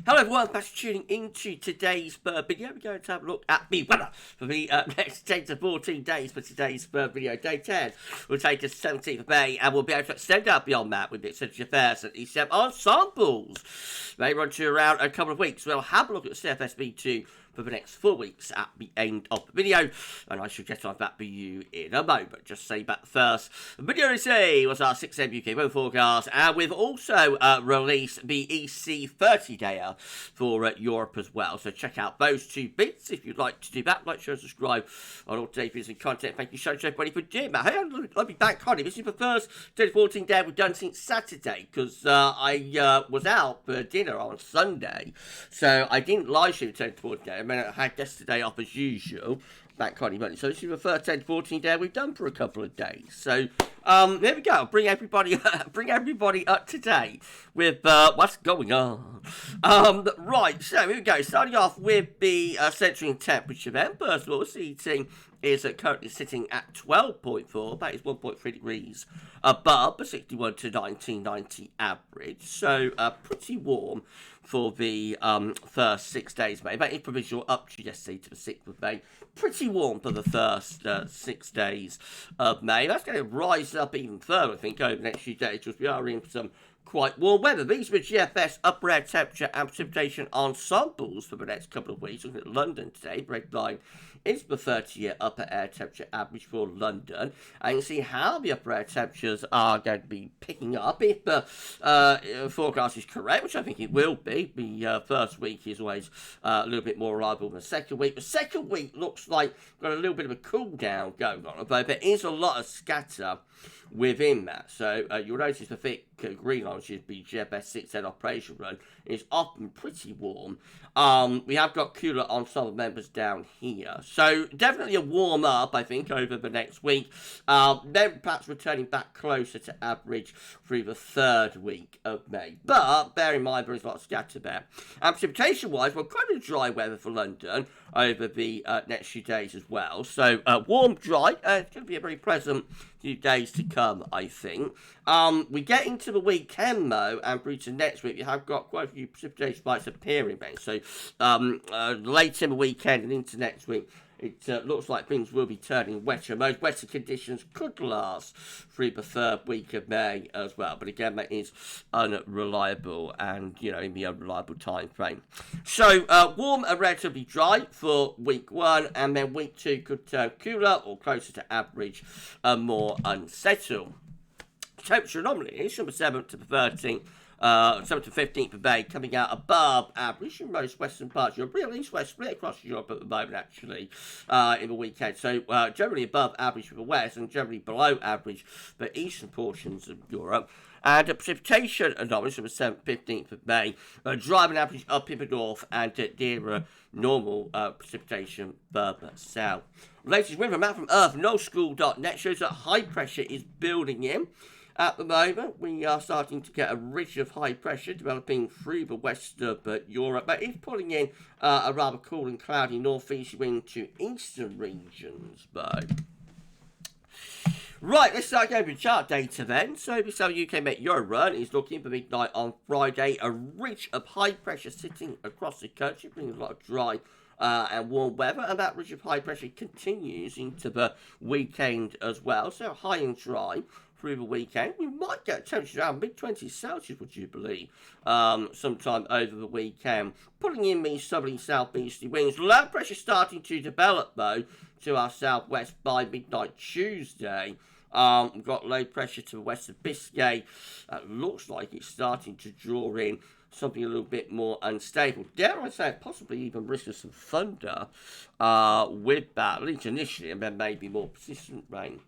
Hello everyone, thanks for tuning into today's video. We're going to have a look at the weather for the next 10 to 14 days for today's video. Day 10 will take us 17th of May, and we'll be able to extend out beyond that with the CFS and ECMWF ensembles. They run to around a couple of weeks. We'll have a look at the CFS V2 for the next 4 weeks at the end of the video, and I shall get on that for you in a moment. Just say back first, the video today was our 6am UK weather forecast, and we've also released the EC30 data for Europe as well, so check out those two bits if you'd like to do that. Like, share, and subscribe on all today's videos and content. Thank you so much everybody for doing that. Hey, I'll be back on it. This is the first 10 to 14 day we've done since Saturday, because I was out for dinner on Sunday, so I didn't live stream 10 to 14 day. I mean, I had yesterday off as usual, back on Monday. So this is the first 10 to 14 day we've done for a couple of days. So there we go. Bring everybody up to date with what's going on. Right, so here we go. Starting off with the centering temperature then. First of all, the heating is currently sitting at 12.4. That is 1.3 degrees above the 61 to 1990 average. So pretty warm for the first 6 days of May. That is provisional up to yesterday to the 6th of May. Pretty warm for the first 6 days of May. That's going to rise up even further, I think, over the next few days, because we are in some quite warm weather. These are the GFS upper air temperature and precipitation ensembles for the next couple of weeks. Looking at London today, red line is the 30-year upper air temperature average for London. And you can see how the upper air temperatures are going to be picking up if the forecast is correct, which I think it will be. The first week is always a little bit more reliable than the second week. The second week looks like got a little bit of a cool down going on, although there is a lot of scatter within that. So you'll notice the thick green line, which is the GFS 610 operation run, is often pretty warm. We have got cooler ensemble members down here. So definitely a warm up, I think, over the next week. Then perhaps returning back closer to average through the third week of May. But bear in mind there is a lot of scatter there. And precipitation-wise, we're quite a dry weather for London over the next few days as well. So warm, dry. It's going to be a very pleasant few days to come, I think. We get into the weekend though, and through to next week, you have got quite a few precipitation spikes appearing then. So late in the weekend and into next week, it looks like things will be turning wetter. Most wetter conditions could last through the third week of May as well. But again, that is unreliable and, you know, in the unreliable time frame. So warm and relatively dry for week 1, and then week 2 could turn cooler or closer to average and more unsettled. Temperature anomalies from the 7th to the 13th. 7th to 15th of May, coming out above average in most western parts of Europe, real east-west split across Europe at the moment, actually, in the weekend. So, generally above average for the west and generally below average for the eastern portions of Europe. And precipitation anomalies from the 7th, 15th of May, driving average up in the north and nearer normal precipitation further south. Latest weather map from Earth, NoSchool.net, shows that high pressure is building in. At the moment, we are starting to get a ridge of high pressure developing through the west of Europe, but it's pulling in a rather cool and cloudy northeast wind to eastern regions, though. Right, let's start going with chart data then. So this UK Met Euro run is looking for midnight on Friday. A ridge of high pressure sitting across the country, bringing a lot of dry and warm weather, and that ridge of high pressure continues into the weekend as well. So high and dry through the weekend. We might get temperatures around mid-20s Celsius, would you believe, sometime over the weekend. Pulling in these southerly southeasterly winds. Low pressure starting to develop, though, to our southwest by midnight Tuesday. We've got low pressure to the west of Biscay. Looks like it's starting to draw in something a little bit more unstable. Dare I say, possibly even risk of some thunder with that, at least initially, and then maybe more persistent rain.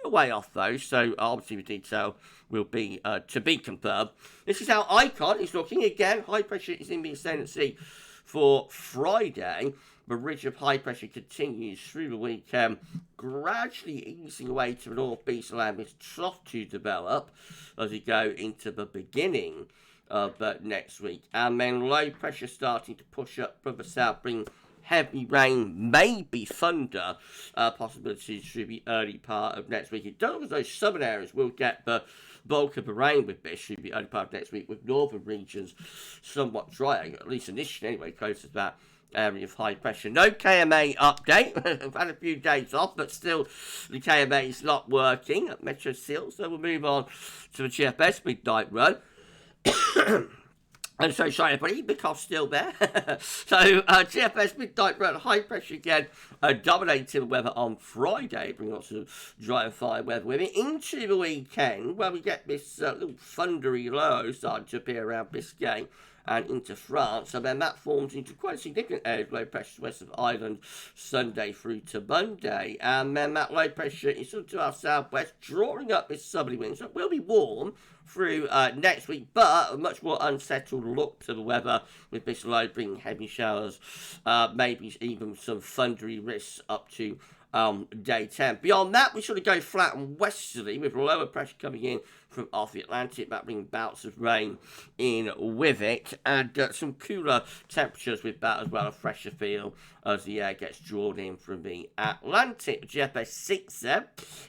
Way off though, so obviously the detail will be to be confirmed. This is how Icon is looking. Again, high pressure is in the ascendancy for Friday. The ridge of high pressure continues through the weekend, gradually easing away to the northeast, allowing this trough to develop as we go into the beginning of next week. And then low pressure starting to push up from the south, bring heavy rain, maybe thunder possibilities through the early part of next week. It does look as though southern areas will get the bulk of the rain with this should be early part of next week, with northern regions somewhat dry, at least initially anyway, close to that area of high pressure. No KMA update. I've had a few days off, but still the KMA is not working at Metro Seal, so we'll move on to the GFS midnight run. And so, sorry everybody, because still there. So, GFS midnight run, high pressure again, dominating the weather on Friday, bringing lots of dry and fine weather with it into the weekend, where we get this little thundery low starting to appear around Biscay and into France, and then that forms into quite a significant area of low pressure west of Ireland Sunday through to Monday, and then that low pressure is sort of to our southwest, drawing up this southerly wind, so it will be warm through next week, but a much more unsettled look to the weather, with this low bringing heavy showers, maybe even some thundery risks up to day 10. Beyond that, we sort of go flat and westerly with lower pressure coming in from off the Atlantic, that bringing bouts of rain in with it, and some cooler temperatures with that as well, a fresher feel as the air gets drawn in from the Atlantic. GFS 6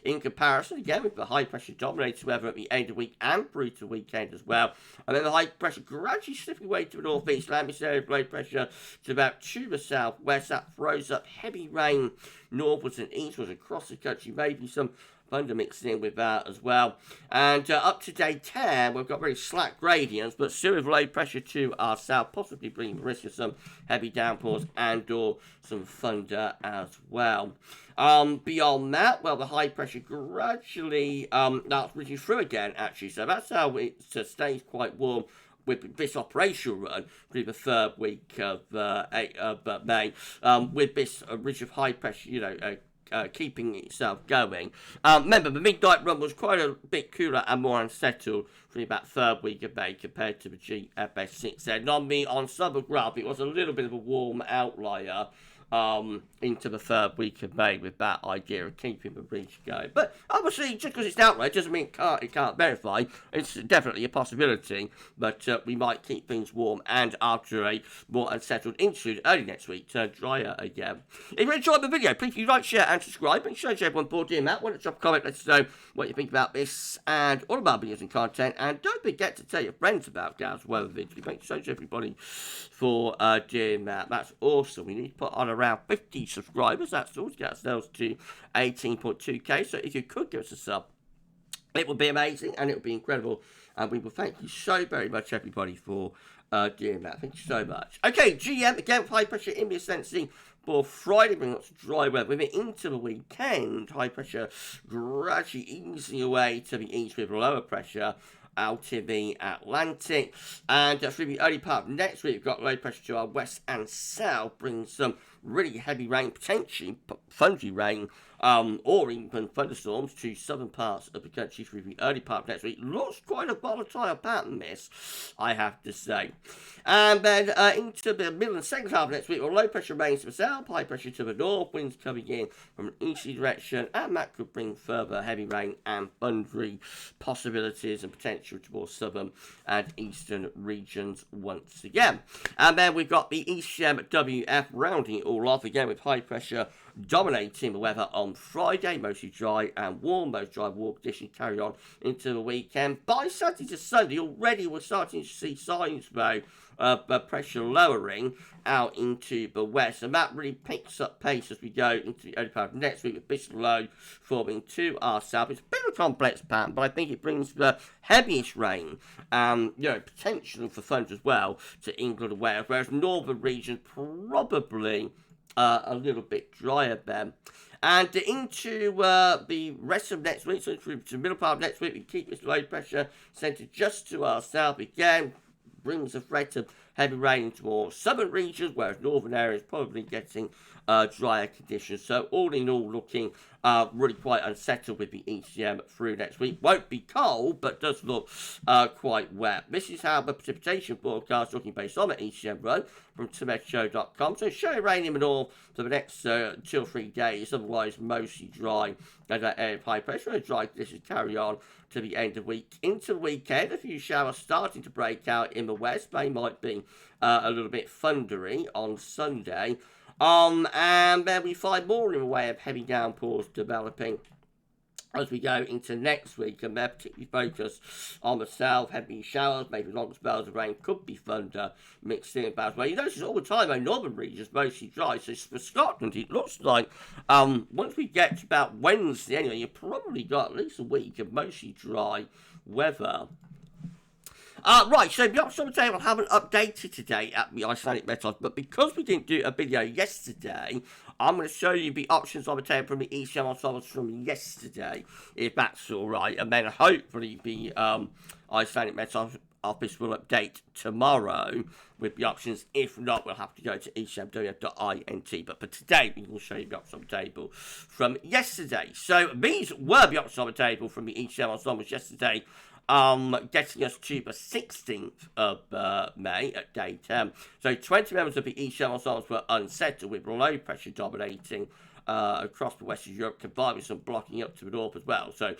in comparison, again with the high pressure dominated weather at the end of the week and through to the weekend as well, and then the high pressure gradually slipping away to the northeast, landing this area of low pressure to about to the southwest. That throws up heavy rain northwards and eastwards across the country, maybe some thunder mixing in with that as well. And up to day 10, we've got very slack gradients, but still with low pressure to our south, possibly bringing the risk of some heavy downpours and or some thunder as well. Beyond that, well, the high pressure gradually that's reaching through again, actually, so that's how it stays quite warm with this operational run through the third week of May, with this ridge of high pressure, keeping itself going. Remember, the midnight run was quite a bit cooler and more unsettled through about third week of May compared to the GFS 6. And on the ensemble graph, it was a little bit of a warm outlier into the third week of May, with that idea of keeping the reach going. But obviously, just because it's an outlier doesn't mean it can't verify. It's definitely a possibility, but we might keep things warm, and after a more unsettled interlude early next week, turn drier again. If you enjoyed the video, please like, share and subscribe, and show everyone board doing that. Want to drop a comment, let us know what you think about this and all of our videos and content, and don't forget to tell your friends about GavsWeatherVids. Thanks so much everybody for doing that. That's awesome. We need to put on around 50 subscribers, that's all, to get ourselves to 18.2k. So if you could give us a sub, it would be amazing and it would be incredible, and we will thank you so very much everybody for doing that. Thank you so much. Okay, GM again with high pressure in the ascendancy for Friday, bringing lots of dry weather with it into the weekend. High pressure gradually easing away to the east with lower pressure out in the Atlantic, and through the early part of next week, we've got low pressure to our west and south, bringing some really heavy rain, potentially thundery rain, or even thunderstorms to southern parts of the country through the early part of next week. Looks quite a volatile pattern, this, I have to say. And then into the middle and second half of next week, well, low pressure remains to the south, high pressure to the north, winds coming in from an easterly direction, and that could bring further heavy rain and thundery possibilities and potential to more southern and eastern regions once again. And then we've got the ECMWF rounding it all off again with high pressure dominating the weather on Friday, mostly dry and warm. Those dry warm conditions carry on into the weekend. By Saturday to Sunday, already we're starting to see signs, though, of pressure lowering out into the west, and that really picks up pace as we go into the early part of next week, with this low forming to our south. It's a bit of a complex pattern, but I think it brings the heaviest rain, potential for thunder as well, to England and Wales, whereas northern regions probably a little bit drier then. And into the rest of next week, so through to the middle part of next week, we keep this low pressure centred just to our south again, brings a threat of heavy rain into more southern regions, whereas northern areas probably getting drier conditions. So all in all, looking really quite unsettled with the ECM through next week. Won't be cold, but does look quite wet. This is how the precipitation forecast looking based on the ECM run from thunderstorms.com. So showing rain in the north for the next 2 or 3 days, otherwise mostly dry and that area of high pressure. Dry conditions carry on to the end of the week. Into the weekend, a few showers starting to break out in the west. They might be a little bit thundery on Sunday. And then we find more in the way of heavy downpours developing as we go into next week, and they're particularly focused on the south. Heavy showers, maybe long spells of rain, could be thunder mixed in about well. You notice all the time, our northern regions mostly dry. So for Scotland, it looks like once we get to about Wednesday, anyway, you've probably got at least a week of mostly dry weather. Right, so the options on the table haven't updated today at the Icelandic Metals, but because we didn't do a video yesterday, I'm going to show you the options on the table from the ECM ensembles from yesterday, if that's alright, and then hopefully the Icelandic Metals office will update tomorrow with the options. If not, we'll have to go to ECMWF.int, but for today, we will show you the options on the table from yesterday. So these were the options on the table from the ECM ensembles yesterday, getting us to the 16th of May at day 10. So 20 members of the ECM ensembles were unsettled, with low pressure dominating across the Western Europe, combined with some blocking up to the north as well. So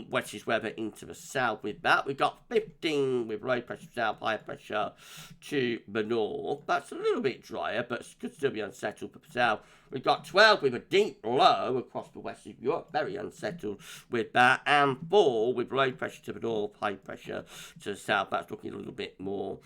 wettish weather into the south with that. We've got 15 with low pressure south, higher pressure to the north. That's a little bit drier, but could still be unsettled for the south. We've got 12 with a deep low across the Western Europe, very unsettled with that, and 4 with low pressure to the north, high pressure to the south. That's looking a little bit more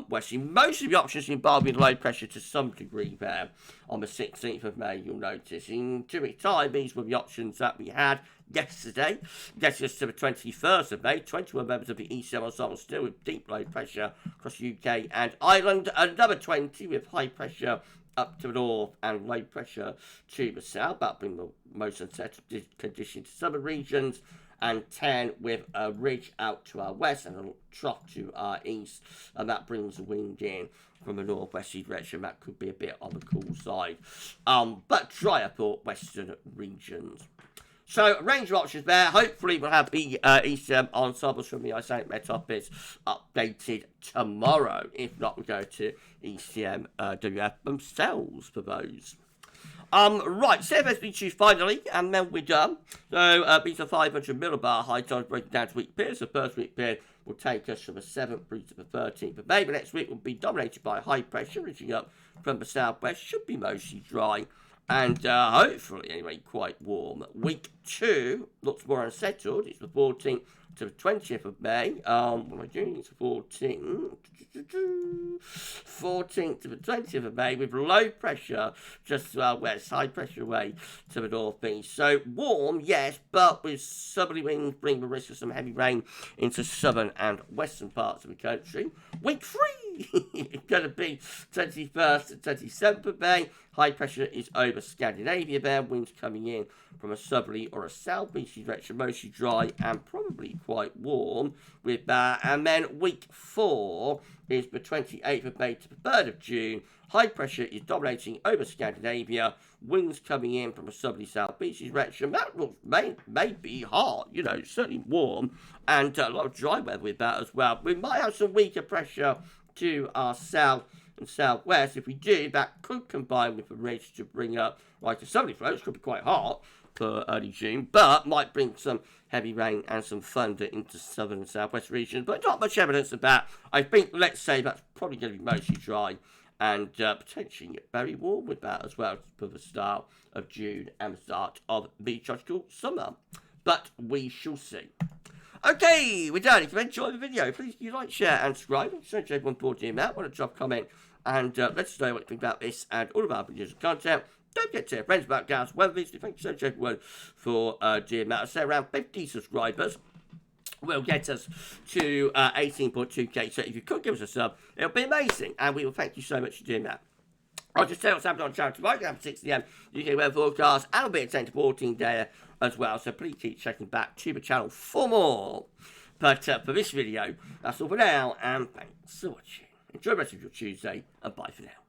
westerly. Most of the options involving low pressure to some degree there on the 16th of May, you'll notice. In 2 weeks' time, these were the options that we had yesterday, getting us to the 21st of May. 21 members of the ECM ensemble still with deep low pressure across the UK and Ireland. Another 20 with high pressure up to the north and low pressure to the south. That being the most unsettled condition to southern regions. And 10 with a ridge out to our west and a trough to our east. And that brings the wind in from the northwesterly direction. That could be a bit on the cool side. But drier for western regions. So, a range of options there. Hopefully, we'll have the ECM ensembles from the Icelandic Met Office updated tomorrow. If not, we'll go to ECMWF themselves for those. Right, CFS V2 finally, and then we're done. So, these are 500 millibar high times breaking down to week periods. The first week period will take us from the 7th through to the 13th of May. The next week will be dominated by high pressure, reaching up from the southwest. Should be mostly dry. And hopefully, anyway, quite warm. Week 2 looks more unsettled. It's the 14th to the 20th of May. What am I doing? It's the 14th to the 20th of May with low pressure just to our west, high pressure away to the northeast. So warm, yes, but with southerly winds bring the risk of some heavy rain into southern and western parts of the country. Week 3 it's going to be 21st to 27th of May. High pressure is over Scandinavia there. Winds coming in from a southerly or a southeasterly direction, mostly dry and probably quite warm with that. And then week 4 is the 28th of May to the 3rd of June. High pressure is dominating over Scandinavia. Winds coming in from a southerly southeasterly direction. That looks may be hot, you know, certainly warm, and a lot of dry weather with that as well. We might have some weaker pressure to our south and southwest. If we do, that could combine with a ridge to bring up like a southerly flow, which could be quite hot for early June, but might bring some heavy rain and some thunder into southern and southwest regions. But not much evidence of that. I think, let's say, that's probably going to be mostly dry and potentially very warm with that as well for the start of June and the start of the tropical summer. But we shall see. Okay, we're done. If you enjoyed the video, please do like, share, and subscribe. So everyone bought him out. Want to drop a comment and let us know what you think about this and all of our videos and content. Don't forget to tell your friends about GavsWeatherVids. Thank you so much, everyone, for doing that. I'd say around 50 subscribers will get us to 18.2k. So if you could give us a sub, it'll be amazing. And we will thank you so much for doing that. I'll just tell you what's happening on the channel tomorrow. At 6 AM UK weather forecast, and it'll be a 10 to 14 day as well. So please keep checking back to the channel for more. But for this video, that's all for now, and thanks for watching. Enjoy the rest of your Tuesday, and bye for now.